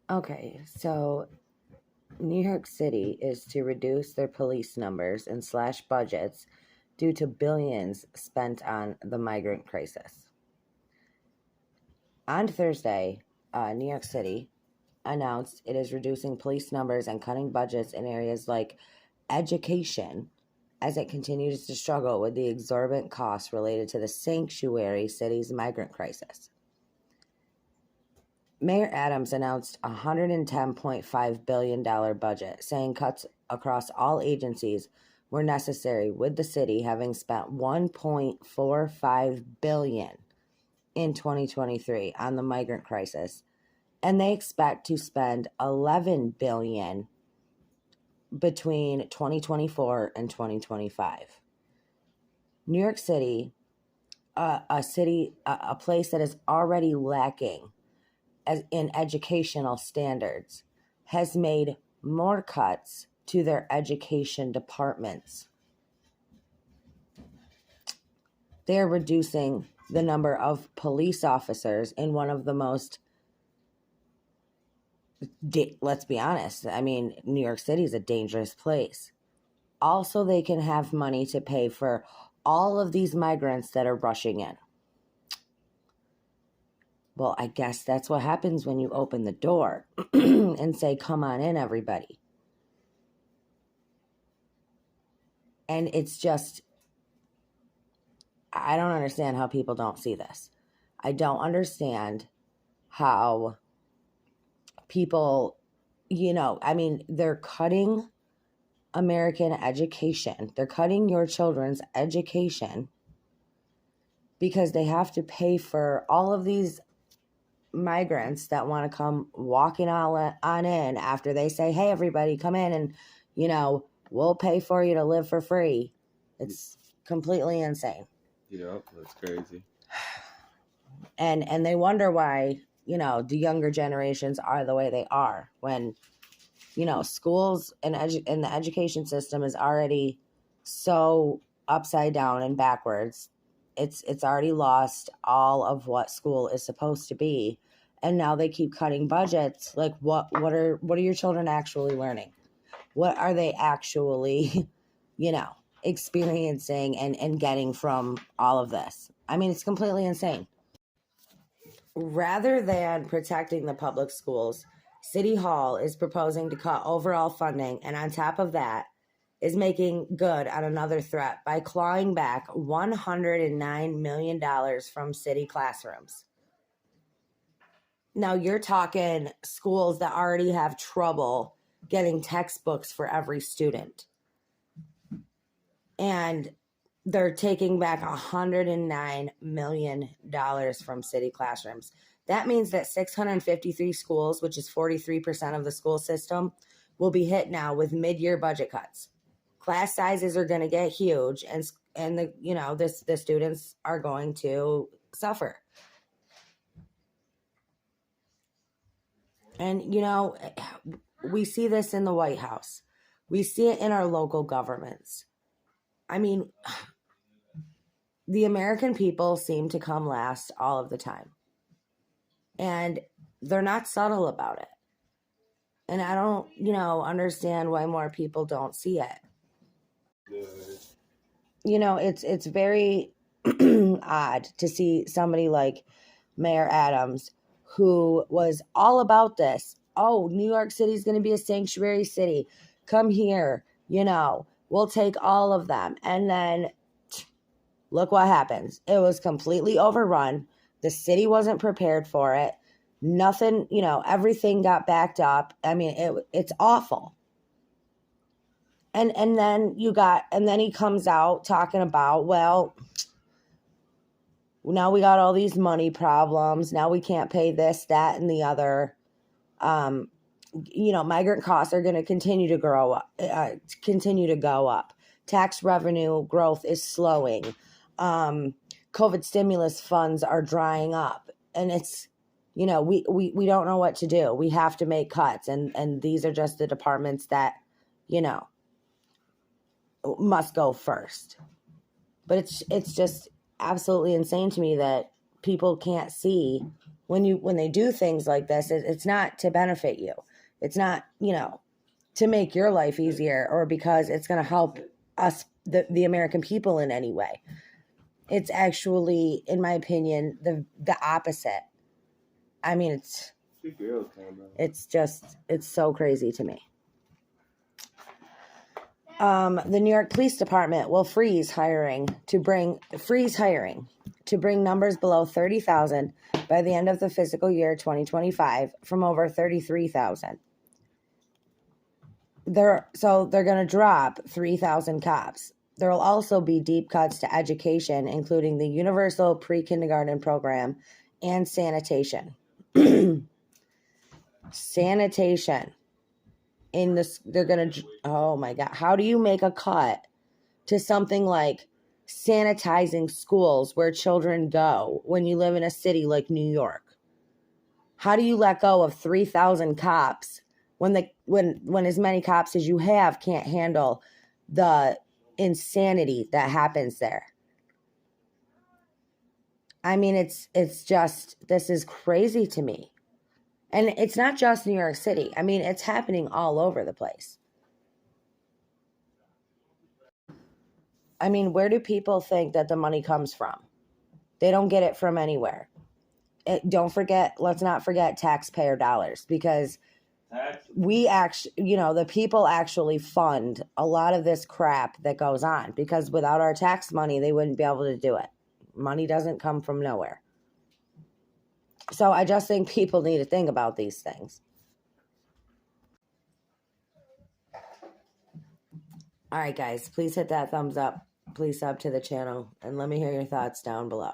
Okay, so New York City is to reduce their police numbers and slash budgets due to billions spent on the migrant crisis. On Thursday, New York City announced it is reducing police numbers and cutting budgets in areas like education as it continues to struggle with the exorbitant costs related to the sanctuary city's migrant crisis. Mayor Adams announced a $110.5 billion budget, saying cuts across all agencies were necessary, with the city having spent $1.45 billion in 2023 on the migrant crisis, and they expect to spend $11 billion between 2024 and 2025. New York City, a place that is already lacking as in educational standards, has made more cuts to their education departments. They're reducing the number of police officers in one of the most, let's be honest, I mean, New York City is a dangerous place. Also, they can have money to pay for all of these migrants that are rushing in. Well, I guess that's what happens when you open the door and say, come on in, everybody. And it's just, I don't understand how people don't see this. I don't understand how people, they're cutting American education. They're cutting your children's education because they have to pay for all of these migrants that want to come walking on in after they say, hey, everybody, come in and, we'll pay for you to live for free. It's completely insane. Yep, that's crazy. And they wonder why, the younger generations are the way they are when, schools and the education system is already so upside down and backwards. It's already lost all of what school is supposed to be. And now they keep cutting budgets. Like what are your children actually learning? What are they actually, experiencing and getting from all of this? I mean, it's completely insane. Rather than protecting the public schools, City Hall is proposing to cut overall funding, and on top of that, is making good on another threat by clawing back $109 million from city classrooms. Now, you're talking schools that already have trouble getting textbooks for every student. And they're taking back $109 million from city classrooms. That means that 653 schools, which is 43% of the school system, will be hit now with mid-year budget cuts. Class sizes are going to get huge, and the students are going to suffer. And we see this in the White House. We see it in our local governments. I mean, the American people seem to come last all of the time. And they're not subtle about it. And I don't, understand why more people don't see it. It's very odd to see somebody like Mayor Adams, who was all about this. Oh, New York City is going to be a sanctuary city. Come here, we'll take all of them. And then look what happens. It was completely overrun. The city wasn't prepared for it. Nothing, everything got backed up. I mean, it's awful. And then he comes out talking about, well, now we got all these money problems. Now we can't pay this, that, and the other. Migrant costs are going to continue to go up. Tax revenue growth is slowing. COVID stimulus funds are drying up, and it's, we don't know what to do. We have to make cuts, and these are just the departments that, must go first. But it's just absolutely insane to me that people can't see when they do things like this, it's not to benefit you. It's not, to make your life easier or because it's going to help us, the American people, in any way. It's actually, in my opinion, the opposite. I mean, it's so crazy to me. The New York Police Department will freeze hiring to bring numbers below 30,000 by the end of the fiscal year 2025 from over 33,000. They're going to drop 3,000 cops. There will also be deep cuts to education, including the universal pre-kindergarten program and sanitation. Sanitation. Oh my God. How do you make a cut to something like sanitizing schools where children go when you live in a city like New York? How do you let go of 3,000 cops when as many cops as you have can't handle the insanity that happens there? I mean, it's just, this is crazy to me. And it's not just New York City. I mean, it's happening all over the place. I mean, where do people think that the money comes from? They don't get it from anywhere. Let's not forget taxpayer dollars, because we actually, the people actually fund a lot of this crap that goes on, because without our tax money, they wouldn't be able to do it. Money doesn't come from nowhere. So I just think people need to think about these things. All right, guys, please hit that thumbs up. Please sub to the channel and let me hear your thoughts down below.